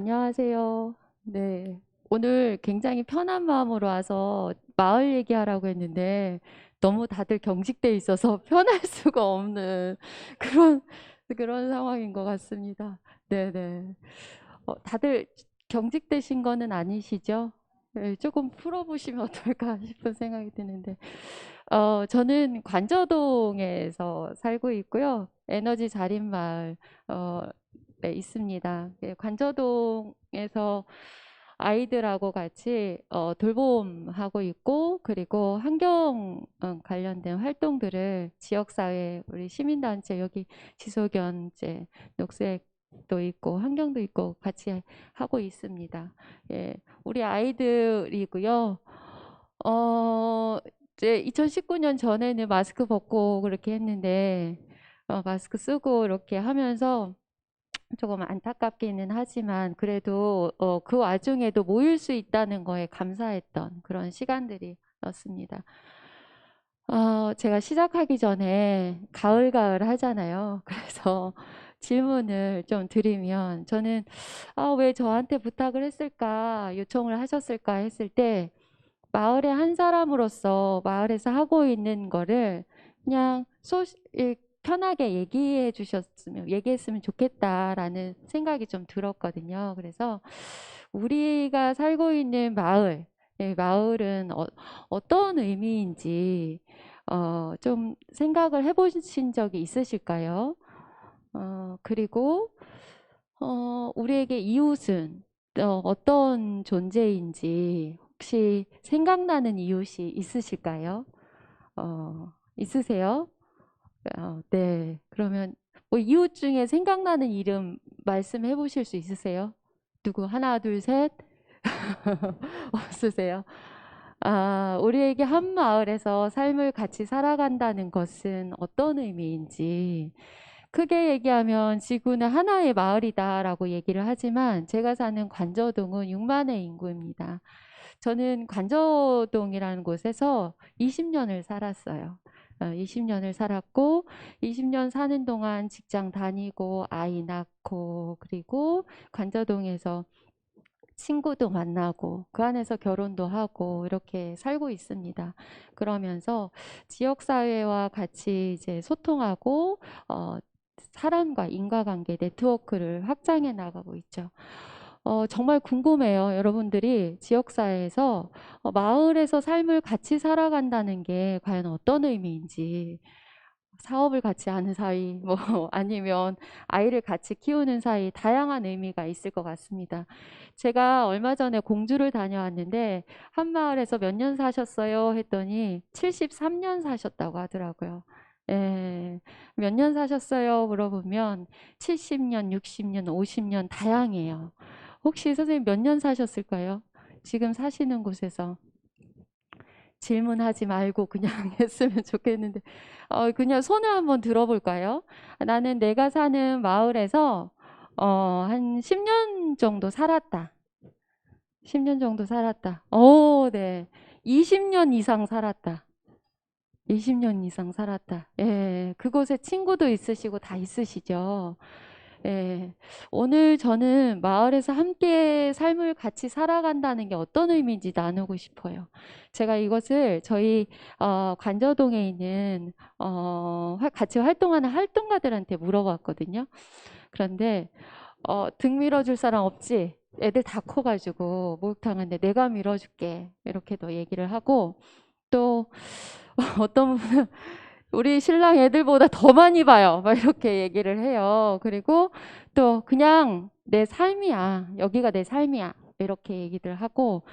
안녕하세요. 네. 오늘 굉장히 편한 마음으로 와서 마을 얘기하라고 했는데 너무 다들 경직돼 있어서 편할 수가 없는 그런, 그런 상황인 것 같습니다. 네네. 다들 경직되신 거는 아니시죠? 네, 조금 풀어보시면 어떨까 싶은 생각이 드는데, 저는 관저동에서 살고 있고요. 에너지 자립마을, 어, 네, 있습니다. 예, 관저동에서 아이들하고 같이 돌봄하고 있고, 그리고 환경 관련된 활동들을 지역사회, 우리 시민단체, 여기 지소견 이제 녹색도 있고, 환경도 있고, 같이 하고 있습니다. 예, 우리 아이들이고요. 이제 2019년 전에는 마스크 벗고 그렇게 했는데, 마스크 쓰고 이렇게 하면서 조금 안타깝기는 하지만 그래도 그 와중에도 모일 수 있다는 거에 감사했던 그런 시간들이었습니다. 제가 시작하기 전에 가을 하잖아요. 그래서 질문을 좀 드리면 저는 왜 저한테 부탁을 했을까, 요청을 하셨을까 했을 때 마을의 한 사람으로서 마을에서 하고 있는 거를 그냥 편하게 얘기했으면 좋겠다라는 생각이 좀 들었거든요. 그래서 우리가 살고 있는 마을, 마을은 어떤 의미인지 좀 생각을 해보신 적이 있으실까요? 그리고 우리에게 이웃은 어떤 존재인지 혹시 생각나는 이웃이 있으실까요? 있으세요? 네. 그러면 뭐 이웃 중에 생각나는 이름 말씀해 보실 수 있으세요? 누구? 하나, 둘, 셋? 없으세요? 우리에게 한 마을에서 삶을 같이 살아간다는 것은 어떤 의미인지 크게 얘기하면 지구는 하나의 마을이다라고 얘기를 하지만 제가 사는 관저동은 6만의 인구입니다. 저는 관저동이라는 곳에서 20년을 살았어요. 20년을 살았고 20년 사는 동안 직장 다니고 아이 낳고 그리고 관저동에서 친구도 만나고 그 안에서 결혼도 하고 이렇게 살고 있습니다. 그러면서 지역사회와 같이 이제 소통하고 사람과 인과관계 네트워크를 확장해 나가고 있죠. 정말 궁금해요. 여러분들이 지역사회에서 마을에서 삶을 같이 살아간다는 게 과연 어떤 의미인지 사업을 같이 하는 사이, 뭐, 아니면 아이를 같이 키우는 사이, 다양한 의미가 있을 것 같습니다. 제가 얼마 전에 공주를 다녀왔는데, 한 마을에서 몇 년 사셨어요? 했더니, 73년 사셨다고 하더라고요. 예, 몇 년 사셨어요? 물어보면, 70년, 60년, 50년, 다양해요. 혹시 선생님 몇 년 사셨을까요? 지금 사시는 곳에서. 질문하지 말고 그냥 했으면 좋겠는데, 그냥 손을 한번 들어볼까요? 나는 내가 사는 마을에서, 한 10년 정도 살았다. 10년 정도 살았다. 네. 20년 이상 살았다. 20년 이상 살았다. 예, 그곳에 친구도 있으시고 다 있으시죠? 예, 오늘 저는 마을에서 함께 삶을 같이 살아간다는 게 어떤 의미인지 나누고 싶어요. 제가 이것을 저희 관저동에 있는 같이 활동하는 활동가들한테 물어봤거든요. 그런데 등 밀어줄 사람 없지? 애들 다 커가지고 목욕탕인데 내가 밀어줄게 이렇게도 얘기를 하고 또 어떤 분은 우리 신랑 애들보다 더 많이 봐요. 막 이렇게 얘기를 해요. 그리고 또 그냥 내 삶이야. 여기가 내 삶이야. 이렇게 얘기를 하고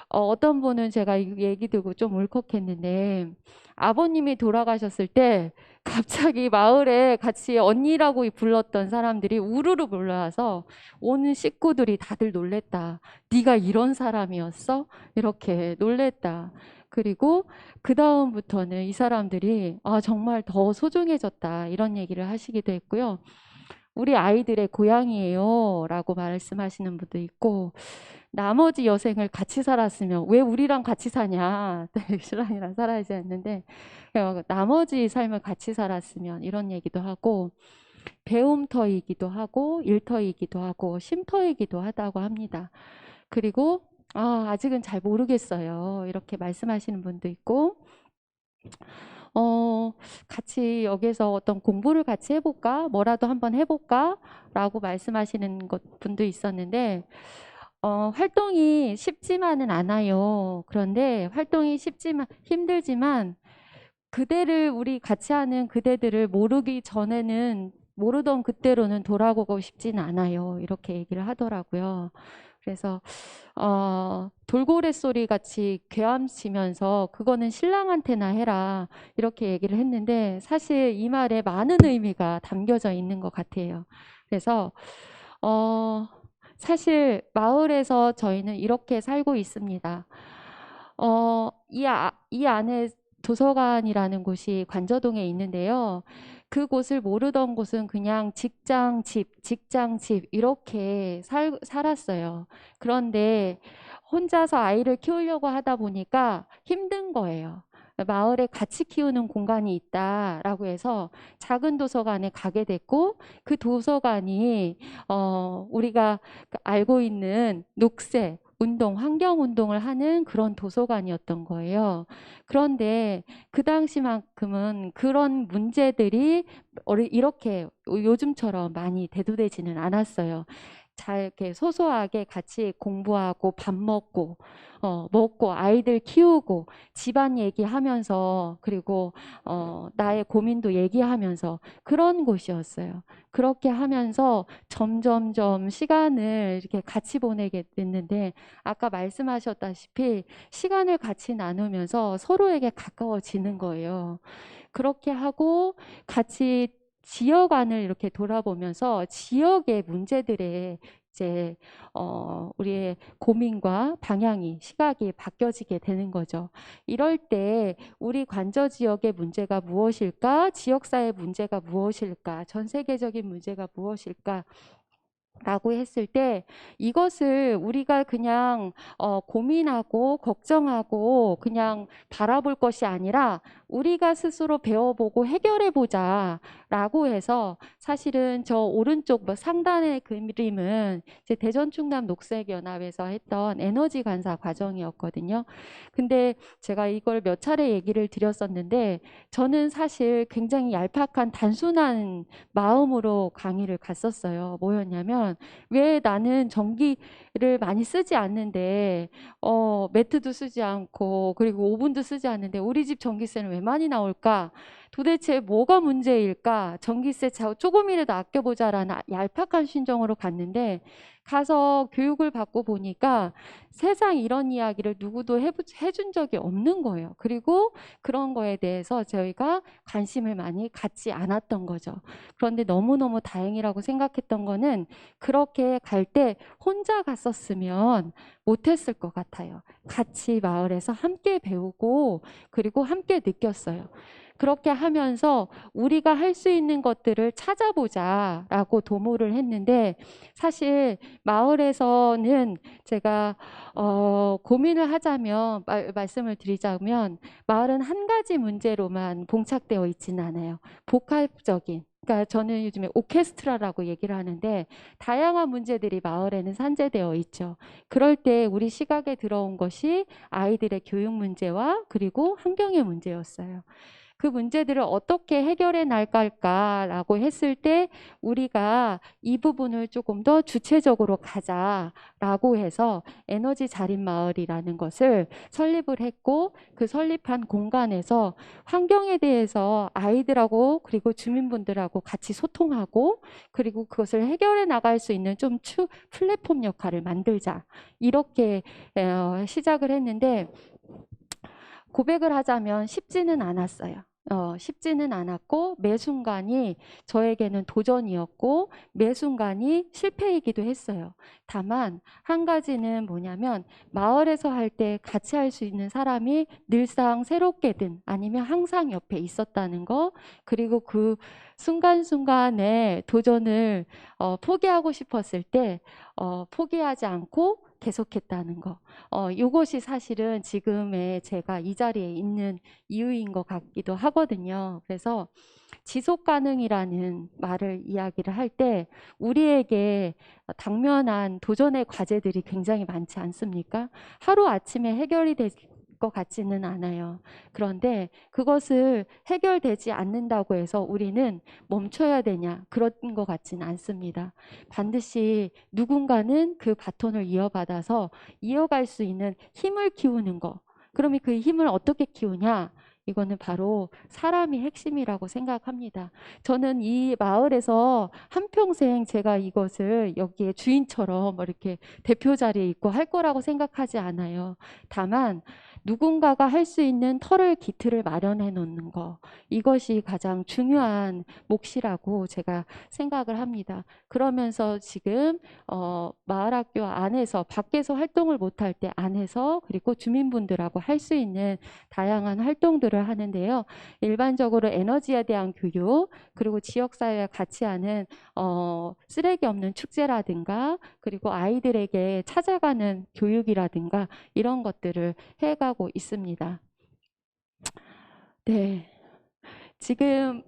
어떤 분은 제가 이 얘기 듣고 좀 울컥했는데 아버님이 돌아가셨을 때 갑자기 마을에 같이 언니라고 불렀던 사람들이 우르르 몰려와서 온 식구들이 다들 놀랬다. 네가 이런 사람이었어? 이렇게 놀랬다. 그리고 그 다음부터는 이 사람들이 정말 더 소중해졌다. 이런 얘기를 하시기도 했고요. 우리 아이들의 고향이에요. 라고 말씀하시는 분도 있고, 나머지 여생을 같이 살았으면 왜 우리랑 같이 사냐. 신랑이랑 살아야지 했는데, 나머지 삶을 같이 살았으면 이런 얘기도 하고, 배움터이기도 하고 일터이기도 하고 쉼터이기도 하다고 합니다. 그리고 아직은 잘 모르겠어요. 이렇게 말씀하시는 분도 있고 같이 여기서 어떤 공부를 같이 해볼까? 뭐라도 한번 해볼까? 라고 말씀하시는 분도 있었는데 활동이 쉽지만은 않아요. 그런데 활동이 힘들지만 그대를 우리 같이 하는 그대들을 모르기 전에는 모르던 그때로는 돌아가고 싶진 않아요. 이렇게 얘기를 하더라고요. 그래서 돌고래 소리 같이 괴함치면서 그거는 신랑한테나 해라 이렇게 얘기를 했는데 사실 이 말에 많은 의미가 담겨져 있는 것 같아요. 그래서 사실 마을에서 저희는 이렇게 살고 있습니다. 이 안에 도서관이라는 곳이 관저동에 있는데요. 그곳을 모르던 곳은 그냥 직장, 집 이렇게 살았어요. 그런데 혼자서 아이를 키우려고 하다 보니까 힘든 거예요. 마을에 같이 키우는 공간이 있다라고 해서 작은 도서관에 가게 됐고 그 도서관이 우리가 알고 있는 녹색 운동, 환경 운동을 하는 그런 도서관이었던 거예요. 그런데 그 당시만큼은 그런 문제들이 이렇게 요즘처럼 많이 대두되지는 않았어요. 잘 이렇게 소소하게 같이 공부하고 밥 먹고 아이들 키우고 집안 얘기하면서 그리고 나의 고민도 얘기하면서 그런 곳이었어요. 그렇게 하면서 점점점 시간을 이렇게 같이 보내게 됐는데 아까 말씀하셨다시피 시간을 같이 나누면서 서로에게 가까워지는 거예요. 그렇게 하고 같이 지역 안을 이렇게 돌아보면서 지역의 문제들에 이제 우리의 고민과 방향이 시각이 바뀌어지게 되는 거죠. 이럴 때 우리 관저 지역의 문제가 무엇일까? 지역사회 문제가 무엇일까? 전 세계적인 문제가 무엇일까? 라고 했을 때 이것을 우리가 그냥 고민하고 걱정하고 그냥 바라볼 것이 아니라 우리가 스스로 배워보고 해결해보자 라고 해서 사실은 저 오른쪽 상단의 그림은 이제 대전충남 녹색연합에서 했던 에너지 관사 과정이었거든요. 근데 제가 이걸 몇 차례 얘기를 드렸었는데 저는 사실 굉장히 얄팍한 단순한 마음으로 강의를 갔었어요. 뭐였냐면 왜 나는 전기를 많이 쓰지 않는데 매트도 쓰지 않고 그리고 오븐도 쓰지 않는데 우리 집 전기세는 왜 많이 나올까? 도대체 뭐가 문제일까? 전기세 조금이라도 아껴보자라는 얄팍한 심정으로 갔는데 가서 교육을 받고 보니까 세상 이런 이야기를 누구도 해준 적이 없는 거예요. 그리고 그런 거에 대해서 저희가 관심을 많이 갖지 않았던 거죠. 그런데 너무너무 다행이라고 생각했던 거는 그렇게 갈 때 혼자 갔었으면 못했을 것 같아요. 같이 마을에서 함께 배우고 그리고 함께 느꼈어요. 그렇게 하면서 우리가 할 수 있는 것들을 찾아보자라고 도모를 했는데 사실 마을에서는 제가 고민을 하자면 말씀을 드리자면 마을은 한 가지 문제로만 봉착되어 있지는 않아요. 복합적인 그러니까 저는 요즘에 오케스트라라고 얘기를 하는데 다양한 문제들이 마을에는 산재되어 있죠. 그럴 때 우리 시각에 들어온 것이 아이들의 교육 문제와 그리고 환경의 문제였어요. 그 문제들을 어떻게 해결해 나갈까라고 했을 때 우리가 이 부분을 조금 더 주체적으로 가자라고 해서 에너지 자립 마을이라는 것을 설립을 했고 그 설립한 공간에서 환경에 대해서 아이들하고 그리고 주민분들하고 같이 소통하고 그리고 그것을 해결해 나갈 수 있는 좀 플랫폼 역할을 만들자 이렇게 시작을 했는데 고백을 하자면 쉽지는 않았어요. 쉽지는 않았고 매 순간이 저에게는 도전이었고 매 순간이 실패이기도 했어요. 다만 한 가지는 뭐냐면 마을에서 할 때 같이 할 수 있는 사람이 늘상 새롭게든 아니면 항상 옆에 있었다는 거 그리고 그 순간순간에 도전을 포기하고 싶었을 때 포기하지 않고 계속했다는 거. 이것이 사실은 지금의 제가 이 자리에 있는 이유인 것 같기도 하거든요. 그래서 지속 가능이라는 말을 이야기를 할 때 우리에게 당면한 도전의 과제들이 굉장히 많지 않습니까? 하루아침에 해결이 될 것 같지는 않아요. 그런데 그것을 해결되지 않는다고 해서 우리는 멈춰야 되냐? 그런 것 같지는 않습니다. 반드시 누군가는 그 바톤을 이어받아서 이어갈 수 있는 힘을 키우는 거. 그러면 그 힘을 어떻게 키우냐? 이거는 바로 사람이 핵심이라고 생각합니다. 저는 이 마을에서 한평생 제가 이것을 여기에 주인처럼 이렇게 대표 자리에 있고 할 거라고 생각하지 않아요. 다만 누군가가 할 수 있는 터를 기틀을 마련해 놓는 거, 이것이 가장 중요한 몫이라고 제가 생각을 합니다. 그러면서 지금 마을학교 안에서 밖에서 활동을 못할 때 안에서 그리고 주민분들하고 할 수 있는 다양한 활동들을 하는데요. 일반적으로 에너지에 대한 교육, 그리고 지역사회와 같이 하는 쓰레기 없는 축제라든가, 그리고 아이들에게 찾아가는 교육이라든가 이런 것들을 해가고 있습니다. 네. 지금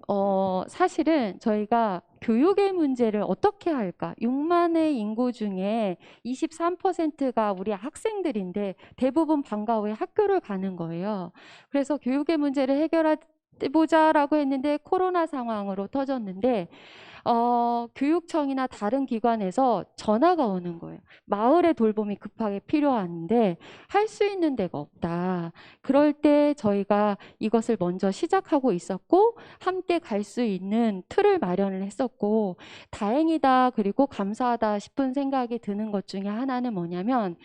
사실은 저희가 교육의 문제를 어떻게 할까? 6만의 인구 중에 23%가 우리 학생들인데 대부분 방과 후에 학교를 가는 거예요. 그래서 교육의 문제를 해결해보자라고 했는데 코로나 상황으로 터졌는데 교육청이나 다른 기관에서 전화가 오는 거예요. 마을의 돌봄이 급하게 필요한데 할 수 있는 데가 없다. 그럴 때 저희가 이것을 먼저 시작하고 있었고 함께 갈 수 있는 틀을 마련을 했었고 다행이다 그리고 감사하다 싶은 생각이 드는 것 중에 하나는 뭐냐면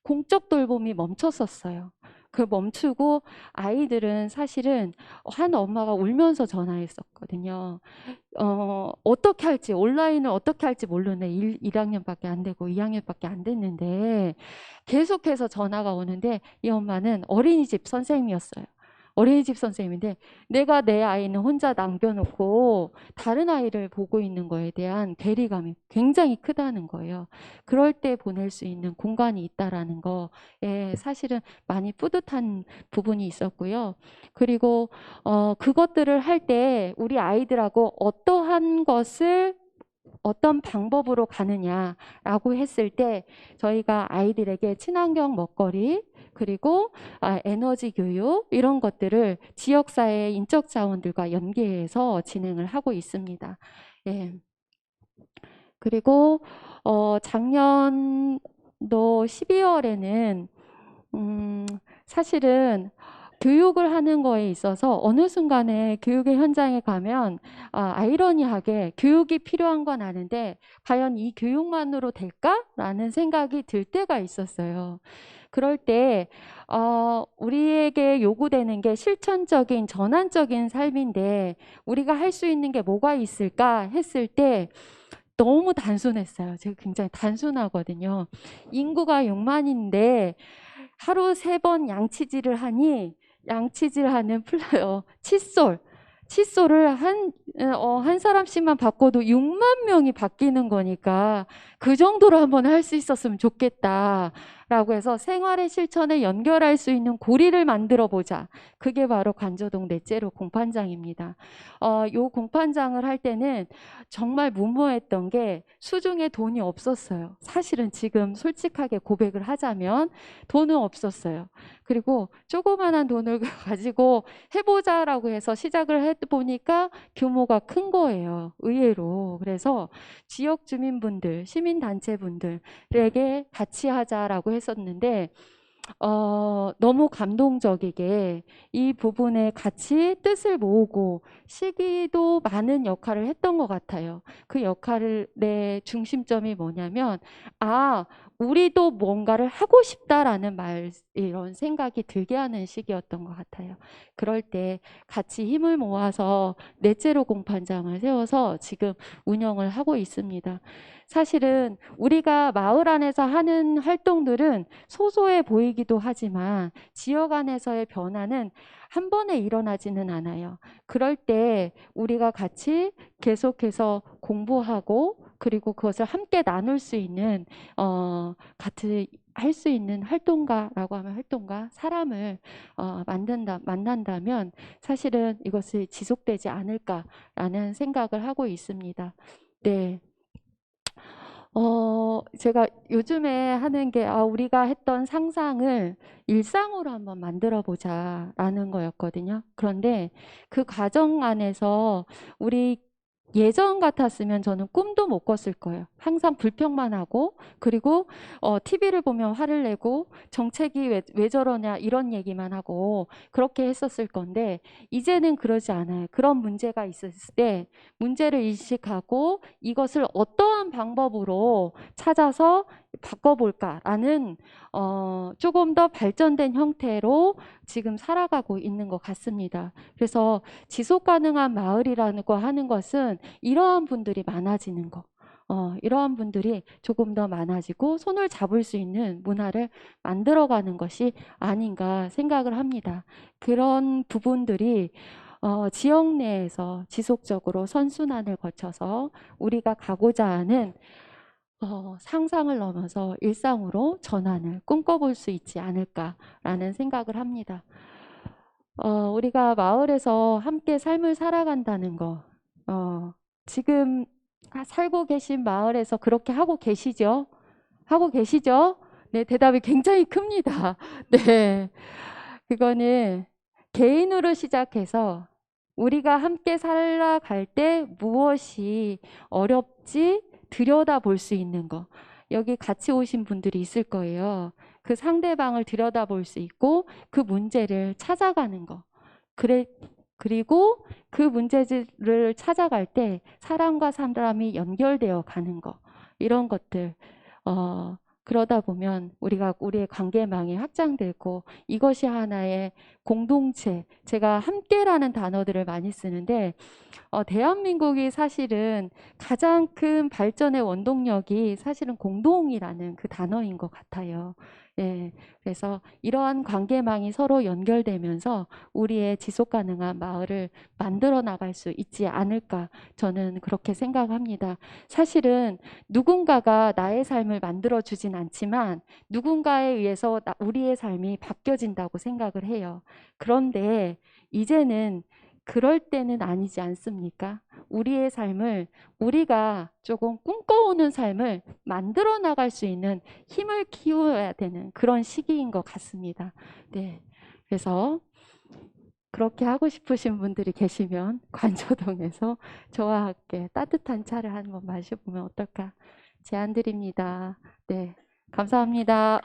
공적 돌봄이 멈췄었어요. 그 멈추고 아이들은 사실은 한 엄마가 울면서 전화했었거든요. 어떻게 할지, 온라인을 어떻게 할지 모르네. 1학년밖에 안 되고 2학년밖에 안 됐는데 계속해서 전화가 오는데 이 엄마는 어린이집 선생님이었어요. 어린이집 선생님인데 내가 내 아이는 혼자 남겨놓고 다른 아이를 보고 있는 거에 대한 괴리감이 굉장히 크다는 거예요. 그럴 때 보낼 수 있는 공간이 있다라는 거에 사실은 많이 뿌듯한 부분이 있었고요. 그리고 그것들을 할 때 우리 아이들하고 어떠한 것을 어떤 방법으로 가느냐라고 했을 때 저희가 아이들에게 친환경 먹거리 그리고 에너지 교육 이런 것들을 지역사회 인적 자원들과 연계해서 진행을 하고 있습니다. 예. 그리고 작년도 12월에는 사실은 교육을 하는 거에 있어서 어느 순간에 교육의 현장에 가면 아이러니하게 교육이 필요한 건 아는데 과연 이 교육만으로 될까라는 생각이 들 때가 있었어요. 그럴 때 우리에게 요구되는 게 실천적인 전환적인 삶인데 우리가 할 수 있는 게 뭐가 있을까 했을 때 너무 단순했어요. 제가 굉장히 단순하거든요. 인구가 6만인데 하루 3번 양치질을 하니 양치질하는 칫솔을 한 사람씩만 바꿔도 6만 명이 바뀌는 거니까 그 정도로 한번 할 수 있었으면 좋겠다라고 해서 생활의 실천에 연결할 수 있는 고리를 만들어 보자. 그게 바로 관저동 넷제로 공판장입니다. 요 공판장을 할 때는 정말 무모했던 게 수중에 돈이 없었어요. 사실은 지금 솔직하게 고백을 하자면 돈은 없었어요. 그리고 조그만한 돈을 가지고 해보자라고 해서 시작을 해보니까 규모가 큰 거예요. 의외로. 그래서 지역 주민분들, 시민단체분들에게 같이 하자라고 했었는데 너무 감동적이게 이 부분에 같이 뜻을 모으고 시기도 많은 역할을 했던 것 같아요. 그 역할의 중심점이 뭐냐면 우리도 뭔가를 하고 싶다라는 이런 생각이 들게 하는 시기였던 것 같아요. 그럴 때 같이 힘을 모아서 넷제로 공판장을 세워서 지금 운영을 하고 있습니다. 사실은 우리가 마을 안에서 하는 활동들은 소소해 보이기도 하지만 지역 안에서의 변화는 한 번에 일어나지는 않아요. 그럴 때 우리가 같이 계속해서 공부하고 그리고 그것을 함께 나눌 수 있는 같은 할 수 있는 활동가라고 하면 활동가, 사람을 만난다면 사실은 이것이 지속되지 않을까라는 생각을 하고 있습니다. 네. 제가 요즘에 하는 게, 우리가 했던 상상을 일상으로 한번 만들어 보자라는 거였거든요. 그런데 그 과정 안에서 우리 예전 같았으면 저는 꿈도 못 꿨을 거예요. 항상 불평만 하고, 그리고 TV를 보면 화를 내고, 정책이 왜 저러냐 이런 얘기만 하고 그렇게 했었을 건데, 이제는 그러지 않아요. 그런 문제가 있었을 때 문제를 인식하고 이것을 어떠한 방법으로 찾아서 바꿔볼까라는 조금 더 발전된 형태로 지금 살아가고 있는 것 같습니다. 그래서 지속 가능한 마을이라는 거 하는 것은 이러한 분들이 많아지는 거. 이러한 분들이 조금 더 많아지고 손을 잡을 수 있는 문화를 만들어가는 것이 아닌가 생각을 합니다. 그런 부분들이 지역 내에서 지속적으로 선순환을 거쳐서 우리가 가고자 하는 상상을 넘어서 일상으로 전환을 꿈꿔볼 수 있지 않을까라는 생각을 합니다. 우리가 마을에서 함께 삶을 살아간다는 거, 지금 살고 계신 마을에서 그렇게 하고 계시죠? 하고 계시죠? 네, 대답이 굉장히 큽니다. 네, 그거는 개인으로 시작해서 우리가 함께 살아갈 때 무엇이 어렵지 들여다볼 수 있는 거. 여기 같이 오신 분들이 있을 거예요. 그 상대방을 들여다볼 수 있고 그 문제를 찾아가는 거. 그리고 그 문제를 찾아갈 때 사람과 사람이 연결되어 가는 거. 이런 것들. 그러다 보면 우리의 관계망이 확장되고 이것이 하나의 공동체, 제가 함께라는 단어들을 많이 쓰는데 대한민국이 사실은 가장 큰 발전의 원동력이 사실은 공동이라는 그 단어인 것 같아요. 예, 그래서 이러한 관계망이 서로 연결되면서 우리의 지속 가능한 마을을 만들어 나갈 수 있지 않을까 저는 그렇게 생각합니다. 사실은 누군가가 나의 삶을 만들어 주진 않지만 누군가에 의해서 우리의 삶이 바뀌어진다고 생각을 해요. 그런데 이제는 그럴 때는 아니지 않습니까? 우리의 삶을 우리가 조금 꿈꿔오는 삶을 만들어 나갈 수 있는 힘을 키워야 되는 그런 시기인 것 같습니다. 네. 그래서 그렇게 하고 싶으신 분들이 계시면 관저동에서 저와 함께 따뜻한 차를 한번 마셔보면 어떨까 제안 드립니다. 네. 감사합니다.